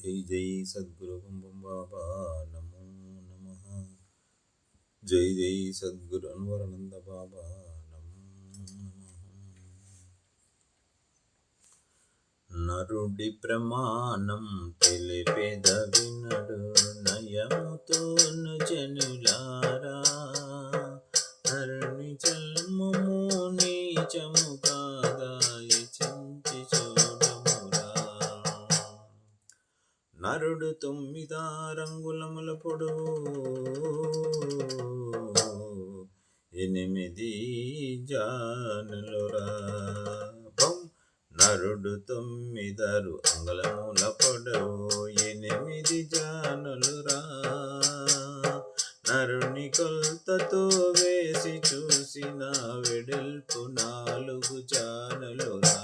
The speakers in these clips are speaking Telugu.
జై జై సద్గురు బొంబం బాబా నమో నమః. జై జై సద్గురు అన్వరానంద బాబా నమో నమః. నరుడి ప్రమాణం తెలిపేద వినడు నయముతోను జనులారా, నరుని జన్మము నీచము కాదా చించి చూడమురా. నరుడు 9 రంగులముల పొడవు 8 జానులురా. నరుడు 9 అంగుళముల పొడవు 8 జానులురా. నరుని కొలతతో వేసి చూసిన వెడల్పు 4 జానులురా.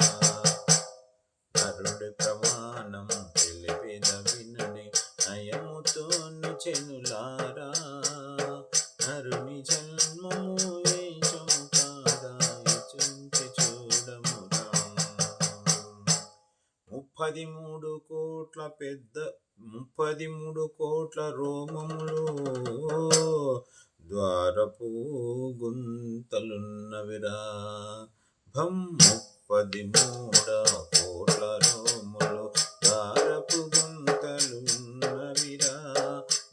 నరుడి ప్రమాణం తెలిపేద వినని నయముతోను చెనులారా, నరుని జన్మము వేషము కాదా చించి చూడమురా. 33 కోట్ల రోమములు ద్వారపు గుంతలున్నవిరా. 33 కోట్ల రోములు ద్వారపు గుంతలున్నవిరా.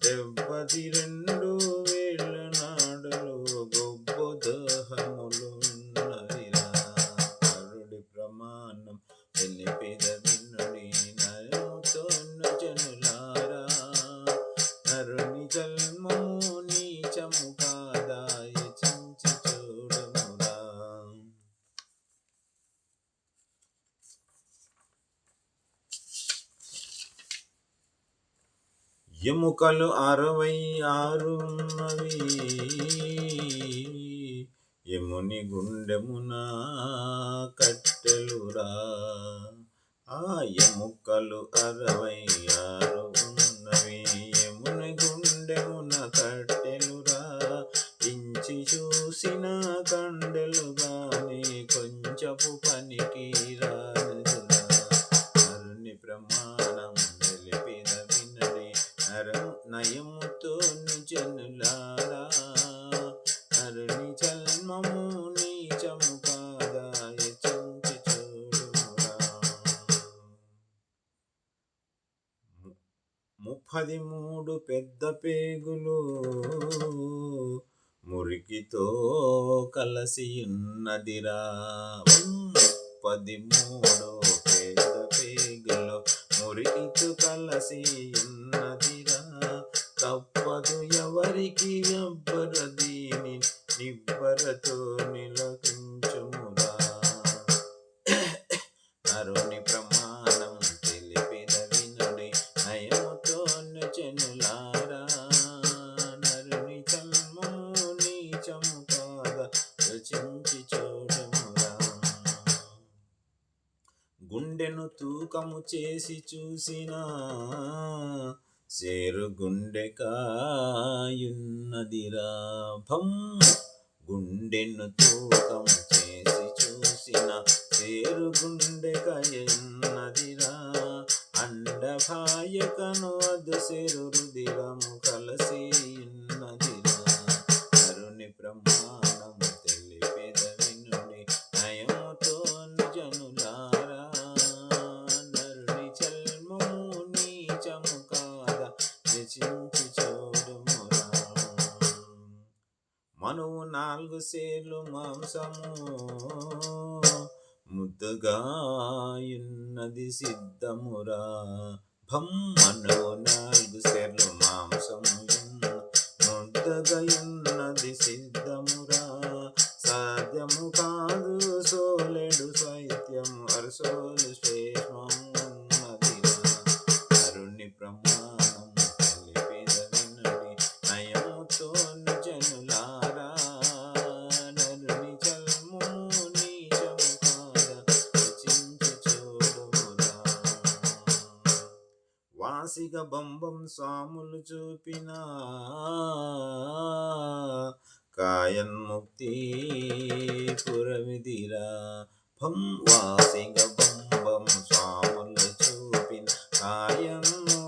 72 వేల నాడులు గొబ్బు దహములు ఉన్నవిరా. నరుడి ప్రమాణం తెలిపేద వినుడి నయముతోను జనులారా, నరుని జన్మము నీచము కాదా చించి చూడమురా. ఎముకలు 66 ఉన్నవి యముని గుండెమున కట్టెలురా. ఆ ఎముకలు 66 ఉన్నవి యముని గుండెమున కట్టెలురా. ఇంచి చూసిన కండెలు గాని కొంచెపు పనికి రాదురా. నరుని ప్రమాణం తెలిపేద వినడి నయముతోను జనులారా, నరుని జన్మము నీచము కాదా చించి చూడురా. 33 పెద్ద పేగులు మురికితో కలసి ఉన్నదిరా. 33 పెద్ద పేగులు మురికితో కలసి ఉన్నదిరా. తప్పదు ఎవరికి ఎవ్వర దీని నివ్వరతో నిలకించుమురా. నరుని ప్రమాణం తెలిపేద వినుడి నయముతోను చెనులారా, నరుని జన్మము నీచము కాదా చించి చూడమురా. గుండెను తూకము చేసి చూసినా సేరు గుండెకాయున్నదిరా. గుండెను తూకం చేసి చూసిన సేరు గుండెకాయున్నదిరా. అండభాయకను అదు సేరు రుదిరము కలసి ఉన్నదిరా. నరుని ప్రమాణం తెలిపేద వినుడి నయముతోను జనులారా, నరుని జన్మము నీచము కాదా చించి చూడుమురా. మనువు 4 సేర్లు మాంసము ముద్దగాయున్నది సిద్ధమురా. మనువు 4 సేర్లు మాంసము ముద్దగాయున్నది సిద్ధమురా. సాధ్యము కాదు సోలెడు సైత్యము అరసోలు శ్రేష్మము ఉన్నదిరా. నరుని ప్రమాణం తెలిపేద వినుడి నయముతోను జనులారా, నరుని జన్మము నీచము కాదా చించి చూడుమురా. వాసిగ బంబం స్వాములు చూపిన కాయన్ముక్తి పురమిదిరా. వాసిగ బంబం స్వాములు చూపిన కాయన్ముక్తి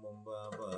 బం బం బాబా